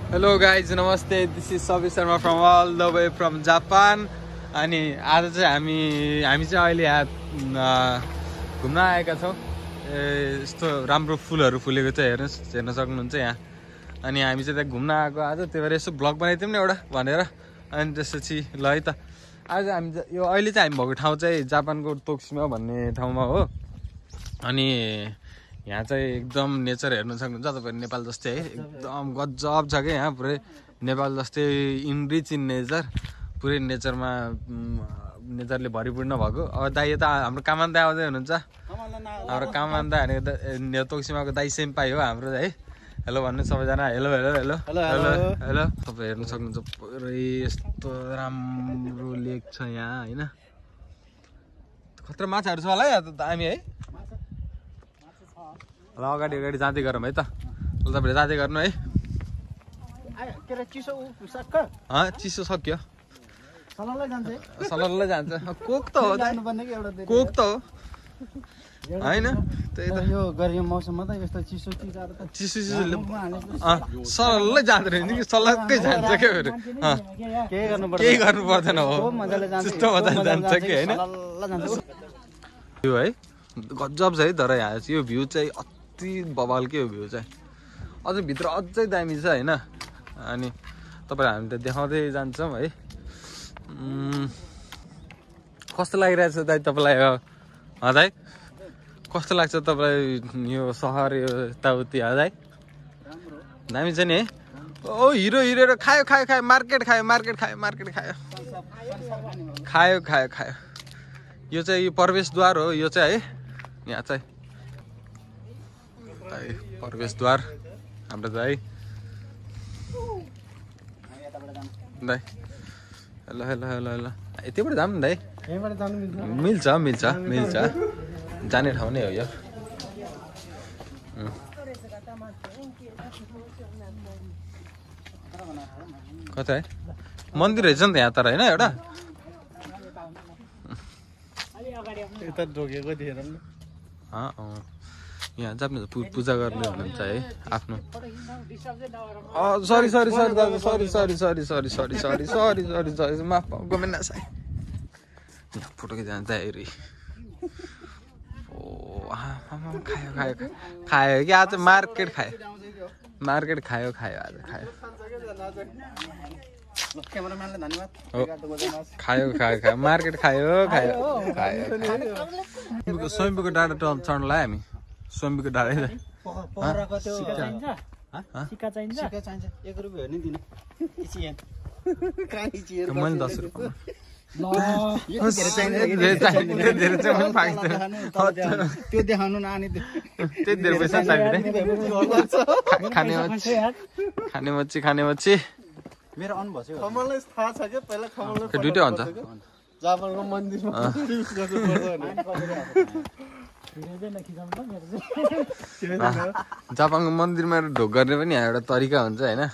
Hello guys नमस्ते this is Sabi Sharma from all the way from Japan. अनि आज चाहिँ हामी चाहिँ अहिले यहाँ घुम्न आएका छौँ। यस्तो राम्रो फुलहरू फुलेको चाहिँ हेर्न सक्नुहुन्छ यहाँ। अनि हामी चाहिँ त्यहाँ घुम्न आएको आज, त्यही भएर यसो ब्लग बनाइदिउँ न एउटा भनेर। अनि त्यसपछि ल है त आज हामी यो अहिले चाहिँ हामी भएको ठाउँ चाहिँ जापानको तोक्सिमा भन्ने ठाउँमा हो। अनि यहाँ चाहिँ एकदम नेचर हेर्न सक्नुहुन्छ तपाईँहरू, नेपाल जस्तै है, एकदम गजब छ क्या यहाँ। पुरै नेपाल जस्तै इनरिच इन नेचर, पुरै नेचरले भरिपूर्ण भएको। अब दाइ यता हाम्रो कामान दाइ आउँदै हुनुहुन्छ। हाम्रो कामान दाइ भनेको तोक्सिमाको दाइ सेम्पाई हो हाम्रो है। हेलो भन्नु सबैजना, hello hello hello hello hello hello. तपाईँ हेर्न सक्नुहुन्छ पुरै यस्तो राम्रो लेक छ यहाँ होइन। खतरा माछाहरू छ होला है हामी है। ल अगाडि जाँदै गरौँ है त। ल तपाईँले जाँदै गर्नु है। चिसो सक्यो, सलल्लै जान्छ। कोक त हो, कोक त हो होइन। त्यही त यो गर्मी मौसममा त यस्तो चिसो चिसोले सलल्लै जाँदो रहेछ कि सलक्कै जान्छ क्या फेरि। केही गर्नु पर्दैन हो, त्यस्तो मजाले जान्छ कि होइन। यो है गजब छ है। तर यहाँ चाहिँ यो भ्यू चाहिँ अति बवाल के हो भ्यू चाहिँ। अझै भित्र अझै दामी छ होइन। अनि तपाईँ हामी त देखाउँदै जान्छौँ है। कस्तो लागिरहेछ दाइ तपाईँलाई दाइ? कस्तो लाग्छ तपाईँलाई यो सहर यो यताउति दाइ? दामी छ नि है। ओ हिरो हिरो खायो खायो खायो, मार्केट खायो मार्केट खायो मार्केट खायो खायो खायो खायो। यो चाहिँ यो प्रवेशद्वार हो यो चाहिँ है। यहाँ चाहिँ प्रवेशद्वार हाम्रो दाइ दाइ। Hello hello hello hello. यतिबाट जाऊँ न दाइ? मिल्छ मिल्छ मिल्छ, जाने ठाउँ नै हो यो। कता है मन्दिर रहेछ नि त यहाँ तर होइन एउटा। यहाँ जाप्नु पूजा गर्ने हुनुहुन्छ है आफ्नो। सरी सरी सरी दाजु, sorry sorry sorry sorry sorry sorry sorry sorry sorry माफ गोमेन्ना साई। यहाँ फोटो खिच्न दाइरी। ओ खायो खायो खायो कि आज मार्केट खायो, मार्केट खायो खायो आज खायो खायो खायो खायो मार्केट खायो खायो खायो। स्वयम्भूको डाँडा चढ्नलाई हामी स्वयम्भूको डाँडा है। मैले 10 रुपियाँ त्यो देखाउनु नआने त्यति धेरै पैसा चाहिँदैन। खाने मच्छी खाने मच्छी मेरो अन भस्यो। खमललाई थाहा छ के पहिला खमललाई दुइटै हुन्छ। जापानको मन्दिरमा जापानको मन्दिरमा ढोक गर्ने पनि यहाँ एउटा तरिका हुन्छ होइन है।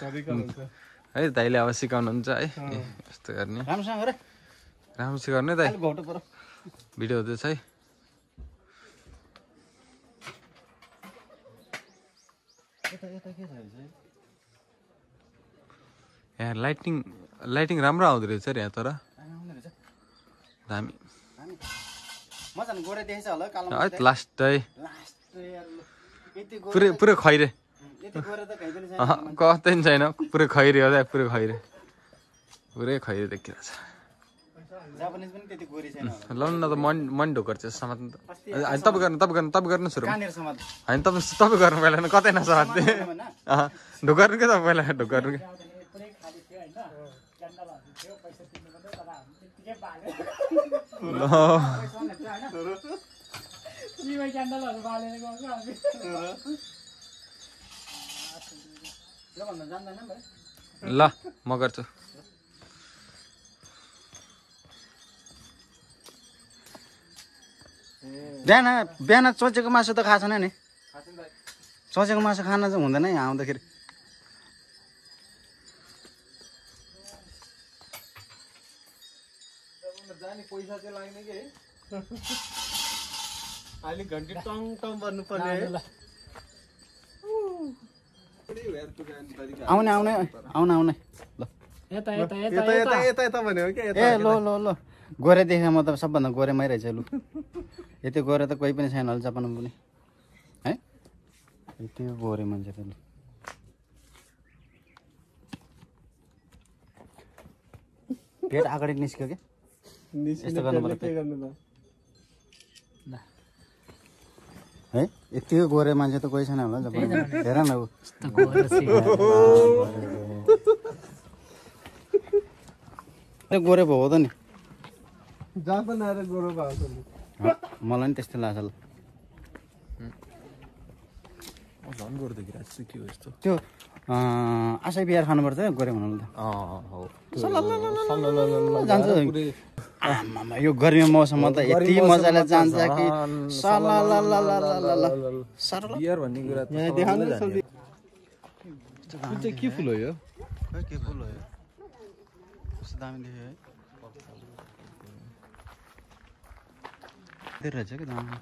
दाइले अब सिकाउनुहुन्छ है यस्तो गर्ने। राम्रोसँग गर्ने दाइ। भिडियो हुँदैछ है। यहाँ लाइटिङ राम्रो आउँदो रहेछ यहाँ तर दामी। लास्टै पुरै पुरै खैरे कतै छैन, पुरै खैरे हो दाइ, पुरै खैरे पुरै खैरे देखिरहेछ। ल न त मन ढोकर चाहिँ समात्नु त। तपाईँ गर्नु सुरु होइन। तपाईँ गर्नु पहिला कतै नसमात्ने ढोकर्नु क्या तपाईँ पहिला ढोकर्नु क्या। ल म गर्छु। बिहान चोचेको मासु त खाएको छैन नि। चोचेको मासु खान चाहिँ हुँदैन यहाँ आउँदाखेरि। पैसा चाहिँ लाग्ने कि है। अहिले घन्टी टङ टङ पर्नु पर्ने है। आउने आउने आउने आउने ल यता यता यता यता यता यता यता भन्यो के ए ल ल ल गोरे देखे म त सबभन्दा गोरेमै रहेछ लु यति गोरे त कोही पनि छैन होला जापानमा पनि है यति गोरे मान्छे त लु पेट अगाडि निस्क्यो क्या यस्तो गर्नु पर्यो के गर्नु त है यतिको गोरे मान्छे त कोही छैन होला जापानमा हेर न ऊ गोरे भयो त नि जापान आएर गोरो भएको मलाई नि त्यस्तै लाग्छ ल झन् गोरु देखिरहेको छु के हो यस्तो त्यो आशा बिहार खानुपर्छ गोरे भन्नु त हो जान्छ आमामा यो गर्मी मौसममा त यति मजाले जान्छ कि बियर भन्ने कुरा यहाँ देखाउनु न सोल्टी कुन चाहिँ के फुल हो यो के फुल हो यो कस्तो दामी देख्यो है धेरै रहेछ कि दामी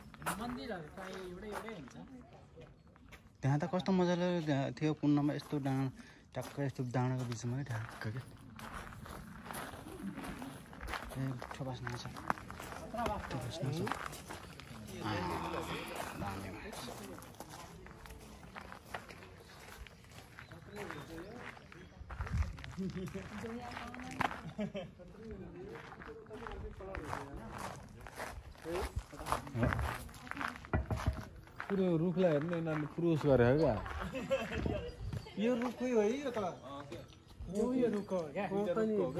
त्यहाँ त कस्तो मजाले थियो कुन्नमा यस्तो डाँडा टक्क यस्तो डाँडाको बिचमा ढाक्क क्या ए मिठो बास्ना छ पुरो रुखलाई हेर्नु यिनीहरूले पुरुष गरेको क्या यो रुखै हो है यो त यो रुख हो क्या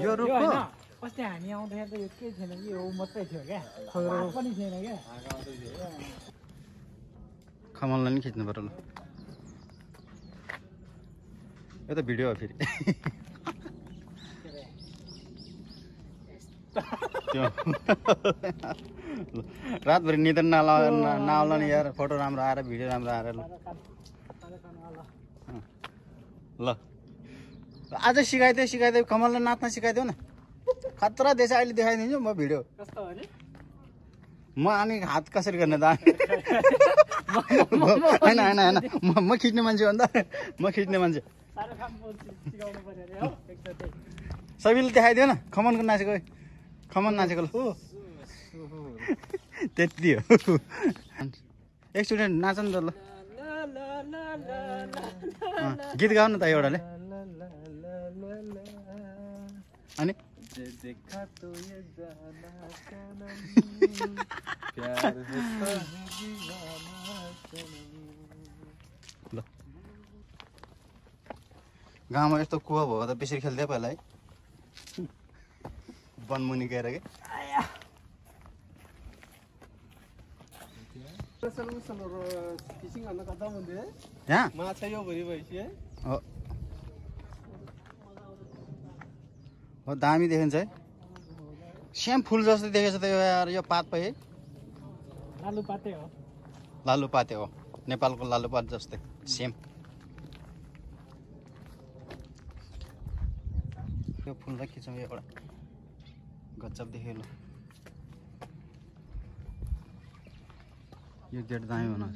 यो रुख होइन अस्ति हामी आउँदाखेरि त यो केही थिएन कि यो मात्रै थियो क्या पनि थिएन क्या खमललाई नि खिच्नु पर्यो ल यो त भिडियो हो फेरि त्यो रातभरि निद्रा नआउला नि यार फोटो राम्रो आएर भिडियो राम्रो आएर ल आज सिकाइदियो कमललाई नाच्न सिकाइदियो न खतरा देश अहिले देखाइदिन्छु म भिडियो कस्तो हो नि म अनि हात कसरी गर्ने त होइन होइन होइन म खिच्ने मान्छे हो नि त म खिच्ने मान्छे सिकाउनु पर्यो अरे हो एकचोटि सबैले देखाइदियो न खमनको नाचेको खमन नाचेको ल त्यति हो एकचोटि नाच नि त ल गीत गाउनु त एउटाले अनि देखा तो ये जाना सनम प्यार होता है दीवाना सनम ल गाउँमा यस्तो कुवा भयो त बेसी खेल्दै पहिला है वनमुनि गएर के फिसिङ गर्न कता भन्दै यहाँ माछा यो भरि भएपछि है हो दामी देखिन्छ है सेम फुल जस्तो देखेछ त यो यार यो पात पो है लालुपाते हो लालुपाते हो नेपालको लालुपात जस्तै सेम यो फुललाई खिचौँ एउटा गजब देख्यो ल यो गेट दामी बनाउँछ